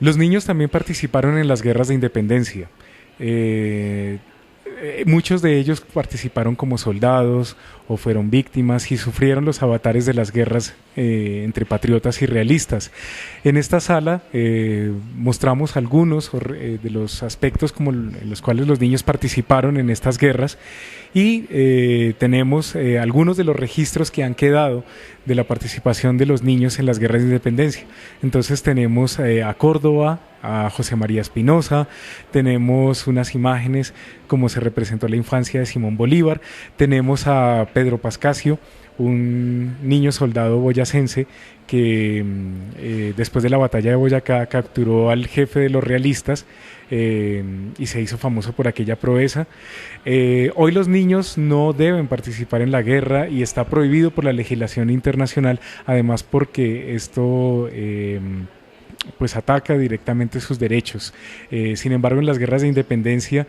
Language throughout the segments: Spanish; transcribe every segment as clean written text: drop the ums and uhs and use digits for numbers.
Los niños también participaron en las guerras de independencia. Muchos de ellos participaron como soldados o fueron víctimas y sufrieron los avatares de las guerras entre patriotas y realistas. En esta sala mostramos algunos de los aspectos como en los cuales los niños participaron en estas guerras y tenemos algunos de los registros que han quedado de la participación de los niños en las guerras de independencia. Entonces tenemos a Córdoba, a José María Espinosa, tenemos unas imágenes como se representó la infancia de Simón Bolívar, tenemos a Pedro Pascasio, un niño soldado boyacense que después de la batalla de Boyacá capturó al jefe de los realistas y se hizo famoso por aquella proeza. Hoy los niños no deben participar en la guerra y está prohibido por la legislación internacional, además porque esto pues ataca directamente sus derechos. Sin embargo, en las guerras de independencia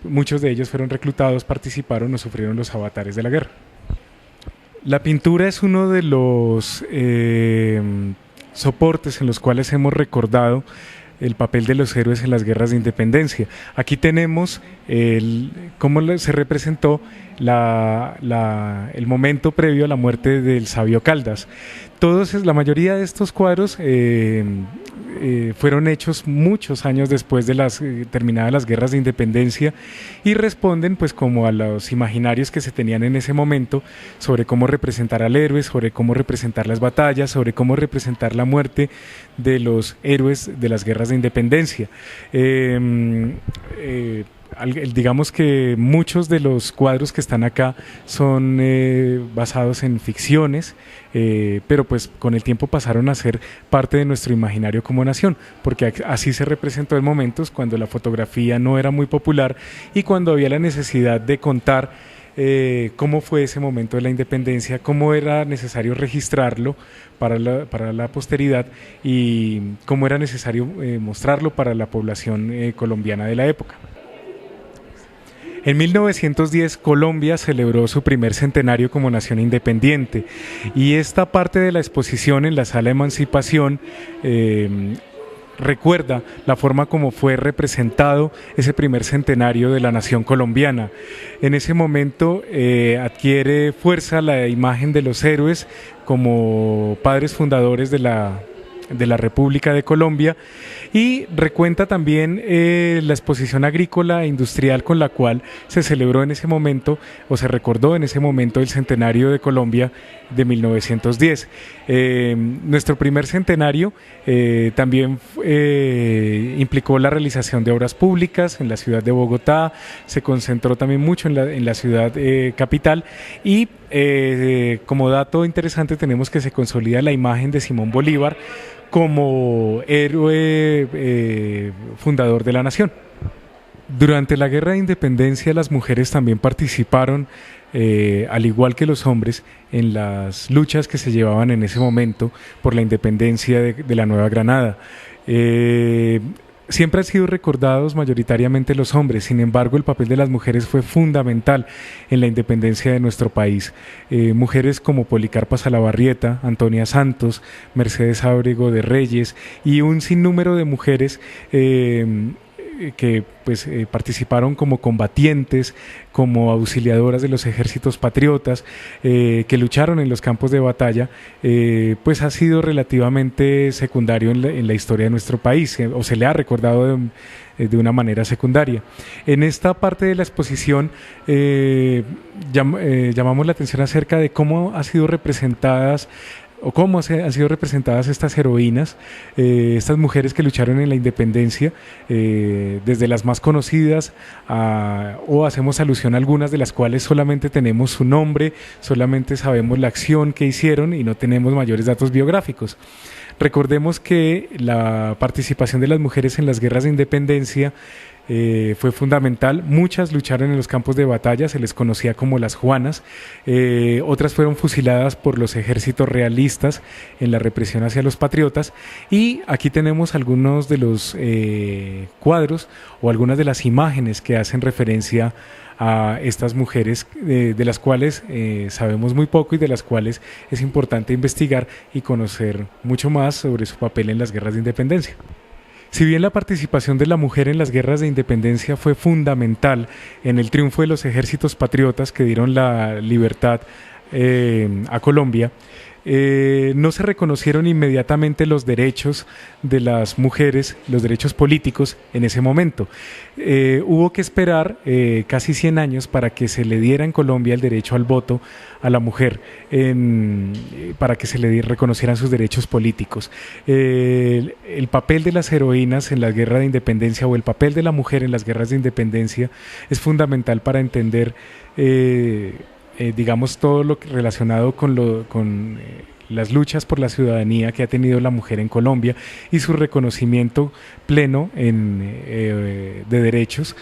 muchos de ellos fueron reclutados, participaron o sufrieron los avatares de la guerra. La pintura es uno de los soportes en los cuales hemos recordado el papel de los héroes en las guerras de independencia. Aquí tenemos cómo se representó el momento previo a la muerte del sabio Caldas. La mayoría de estos cuadros fueron hechos muchos años después de terminadas las guerras de independencia y responden pues como a los imaginarios que se tenían en ese momento sobre cómo representar al héroe, sobre cómo representar las batallas, sobre cómo representar la muerte de los héroes de las guerras de independencia. Digamos que muchos de los cuadros que están acá son basados en ficciones, pero pues con el tiempo pasaron a ser parte de nuestro imaginario como nación, porque así se representó en momentos cuando la fotografía no era muy popular y cuando había la necesidad de contar cómo fue ese momento de la independencia, cómo era necesario registrarlo para la posteridad y cómo era necesario mostrarlo para la población colombiana de la época. En 1910 Colombia celebró su primer centenario como nación independiente y esta parte de la exposición en la Sala de Emancipación recuerda la forma como fue representado ese primer centenario de la nación colombiana. En ese momento adquiere fuerza la imagen de los héroes como padres fundadores de la República de Colombia y recuenta también la exposición agrícola e industrial con la cual se celebró en ese momento o se recordó en ese momento el centenario de Colombia de 1910. Nuestro primer centenario también implicó la realización de obras públicas en la ciudad de Bogotá, se concentró también mucho en la ciudad capital y como dato interesante tenemos que se consolida la imagen de Simón Bolívar como héroe fundador de la nación. Durante la Guerra de Independencia las mujeres también participaron, al igual que los hombres, en las luchas que se llevaban en ese momento por la independencia de la Nueva Granada. Siempre han sido recordados mayoritariamente los hombres, sin embargo el papel de las mujeres fue fundamental en la independencia de nuestro país. Mujeres como Policarpa Salabarrieta, Antonia Santos, Mercedes Ábrego de Reyes y un sinnúmero de mujeres que pues, participaron como combatientes, como auxiliadoras de los ejércitos patriotas, que lucharon en los campos de batalla, pues ha sido relativamente secundario en la historia de nuestro país, o se le ha recordado de una manera secundaria. En esta parte de la exposición llamamos la atención acerca de cómo han sido representadas o cómo han sido representadas estas heroínas, estas mujeres que lucharon en la independencia, desde las más conocidas o hacemos alusión a algunas de las cuales solamente tenemos su nombre, solamente sabemos la acción que hicieron y no tenemos mayores datos biográficos. Recordemos que la participación de las mujeres en las guerras de independencia fue fundamental. Muchas lucharon en los campos de batalla, se les conocía como las Juanas, otras fueron fusiladas por los ejércitos realistas en la represión hacia los patriotas y aquí tenemos algunos de los cuadros o algunas de las imágenes que hacen referencia a estas mujeres de las cuales sabemos muy poco y de las cuales es importante investigar y conocer mucho más sobre su papel en las guerras de independencia. Si bien la participación de la mujer en las guerras de independencia fue fundamental en el triunfo de los ejércitos patriotas que dieron la libertad a Colombia, no se reconocieron inmediatamente los derechos de las mujeres, los derechos políticos en ese momento. Hubo que esperar casi 100 años para que se le diera en Colombia el derecho al voto a la mujer, para que se le reconocieran sus derechos políticos. El papel de las heroínas en la guerra de independencia o el papel de la mujer en las guerras de independencia es fundamental para entender digamos todo lo relacionado con las luchas por la ciudadanía que ha tenido la mujer en Colombia y su reconocimiento pleno de derechos.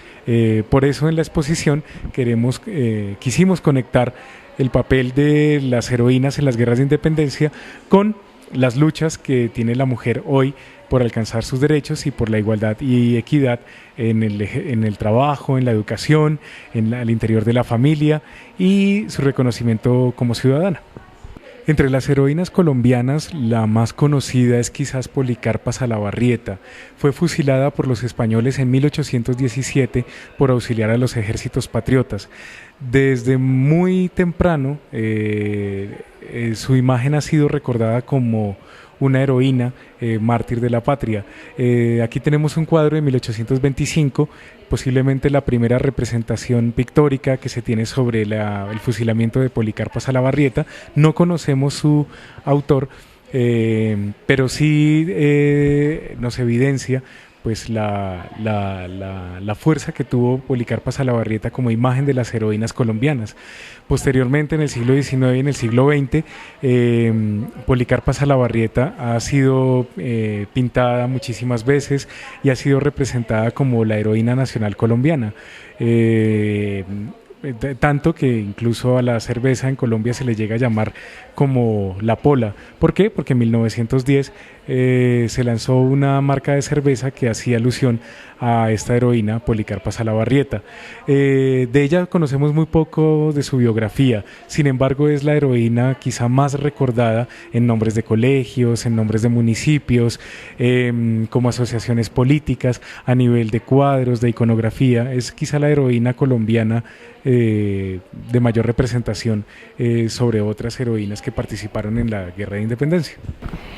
Por eso en la exposición quisimos conectar el papel de las heroínas en las guerras de independencia con las luchas que tiene la mujer hoy por alcanzar sus derechos y por la igualdad y equidad en el trabajo, en la educación, al interior de la familia y su reconocimiento como ciudadana. Entre las heroínas colombianas, la más conocida es quizás Policarpa Salabarrieta. Fue fusilada por los españoles en 1817 por auxiliar a los ejércitos patriotas. Desde muy temprano, su imagen ha sido recordada como una heroína mártir de la patria. Aquí tenemos un cuadro de 1825, posiblemente la primera representación pictórica que se tiene sobre el fusilamiento de Policarpa Salabarrieta. No conocemos su autor, pero sí nos evidencia pues la fuerza que tuvo Policarpa Salabarrieta como imagen de las heroínas colombianas. Posteriormente, en el siglo XIX y en el siglo XX, Policarpa Salabarrieta ha sido pintada muchísimas veces y ha sido representada como la heroína nacional colombiana. Tanto que incluso a la cerveza en Colombia se le llega a llamar como la Pola. ¿Por qué? Porque en 1910 se lanzó una marca de cerveza que hacía alusión a esta heroína Policarpa Salabarrieta. De ella conocemos muy poco de su biografía, sin embargo es la heroína quizá más recordada en nombres de colegios, en nombres de municipios, como asociaciones políticas, a nivel de cuadros, de iconografía. Es quizá la heroína colombiana de mayor representación sobre otras heroínas que participaron en la Guerra de Independencia.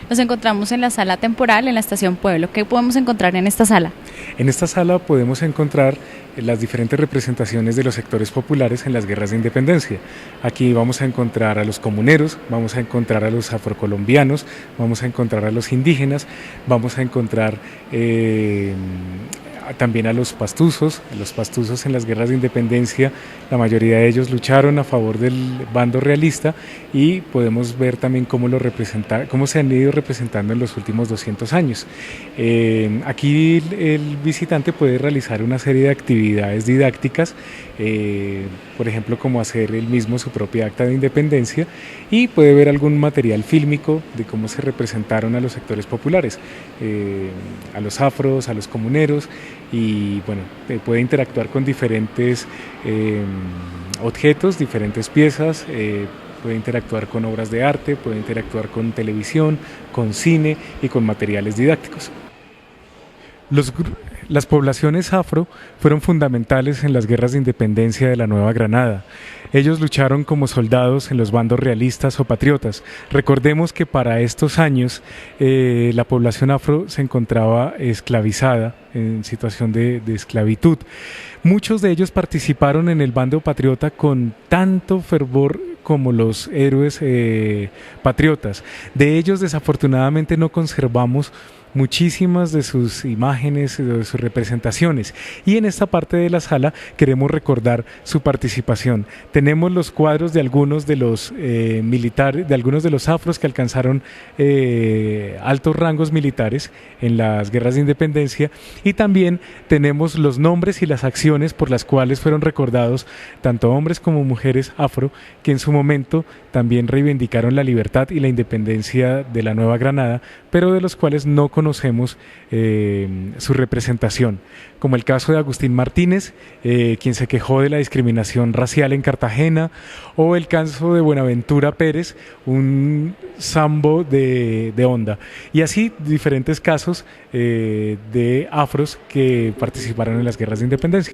Nos encontramos en la sala temporal, en la Estación Pueblo. ¿Qué podemos encontrar en esta sala? En esta sala podemos encontrar las diferentes representaciones de los sectores populares en las guerras de independencia. Aquí vamos a encontrar a los comuneros, vamos a encontrar a los afrocolombianos, vamos a encontrar a los indígenas, vamos a encontrar también a los pastuzos. Los pastuzos en las guerras de independencia, la mayoría de ellos lucharon a favor del bando realista y podemos ver también cómo se han ido representando en los últimos 200 años. Aquí el visitante puede realizar una serie de actividades didácticas, por ejemplo, como hacer él mismo su propia acta de independencia, y puede ver algún material fílmico de cómo se representaron a los sectores populares, a los afros, a los comuneros, y bueno, puede interactuar con diferentes objetos, diferentes piezas, puede interactuar con obras de arte, puede interactuar con televisión, con cine y con materiales didácticos. Las poblaciones afro fueron fundamentales en las guerras de independencia de la Nueva Granada. Ellos lucharon como soldados en los bandos realistas o patriotas. Recordemos que para estos años la población afro se encontraba esclavizada, en situación de esclavitud. Muchos de ellos participaron en el bando patriota con tanto fervor como los héroes patriotas. De ellos, desafortunadamente, no conservamos muchísimas de sus imágenes, de sus representaciones, y en esta parte de la sala queremos recordar su participación. Tenemos los cuadros de algunos de los militares, de algunos de los afros que alcanzaron altos rangos militares en las guerras de independencia, y también tenemos los nombres y las acciones por las cuales fueron recordados tanto hombres como mujeres afro que en su momento también reivindicaron la libertad y la independencia de la Nueva Granada, pero de los cuales no conocemos su representación, como el caso de Agustín Martínez, quien se quejó de la discriminación racial en Cartagena, o el caso de Buenaventura Pérez, un sambo de onda, y así diferentes casos de afros que participaron en las guerras de independencia.